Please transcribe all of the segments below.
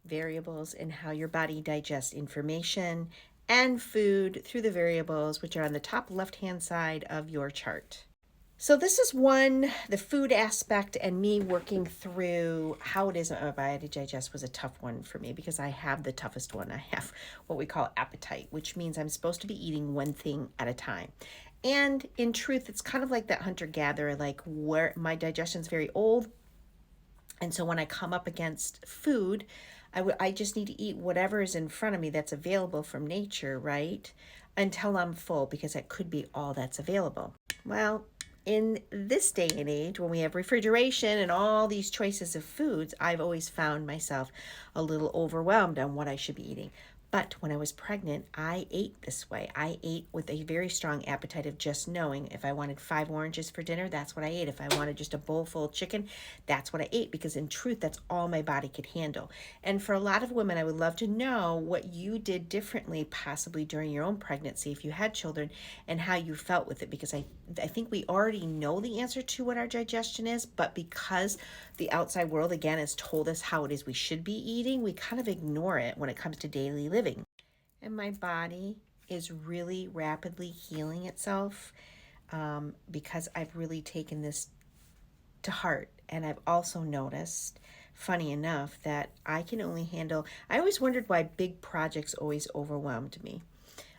variables in how your body digests information and food through the variables, which are on the top left-hand side of your chart. So this is one, the food aspect and me working through how it is that my body digests was a tough one for me because I have the toughest one. I have what we call appetite, which means I'm supposed to be eating one thing at a time. And in truth, it's kind of like that hunter-gatherer, like where my digestion's very old. And so when I come up against food, I just need to eat whatever is in front of me that's available from nature, right? Until I'm full, because that could be all that's available. Well, in this day and age, when we have refrigeration and all these choices of foods, I've always found myself a little overwhelmed on what I should be eating. But when I was pregnant, I ate this way. I ate with a very strong appetite of just knowing if I wanted 5 oranges for dinner, that's what I ate. If I wanted just a bowl full of chicken, that's what I ate, because in truth, that's all my body could handle. And for a lot of women, I would love to know what you did differently, possibly during your own pregnancy, if you had children, and how you felt with it, because I think we already know the answer to what our digestion is, but because the outside world, again, has told us how it is we should be eating, we kind of ignore it when it comes to daily living. And my body is really rapidly healing itself because I've really taken this to heart. And I've also noticed, funny enough, that I can only handle, I always wondered why big projects always overwhelmed me.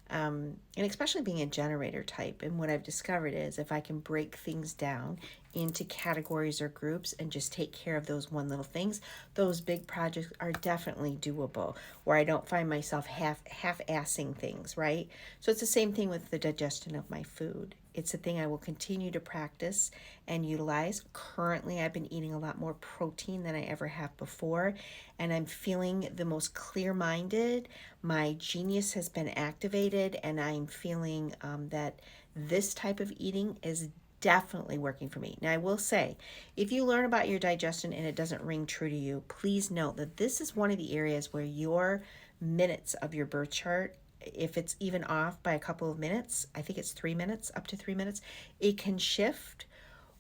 And especially being a generator type. And what I've discovered is if I can break things down into categories or groups and just take care of those one little things, those big projects are definitely doable, where I don't find myself half-assing things, right? So it's the same thing with the digestion of my food. It's a thing I will continue to practice and utilize. Currently, I've been eating a lot more protein than I ever have before, and I'm feeling the most clear-minded. My genius has been activated, and I'm feeling that this type of eating is definitely working for me. Now, I will say, if you learn about your digestion and it doesn't ring true to you, please note that this is one of the areas where your minutes of your birth chart, if it's even off by a couple of minutes, I think it's 3 minutes, up to 3 minutes, it can shift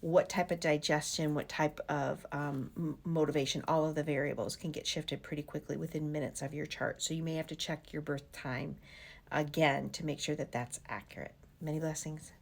what type of digestion, what type of motivation, all of the variables can get shifted pretty quickly within minutes of your chart. So you may have to check your birth time again to make sure that that's accurate. Many blessings.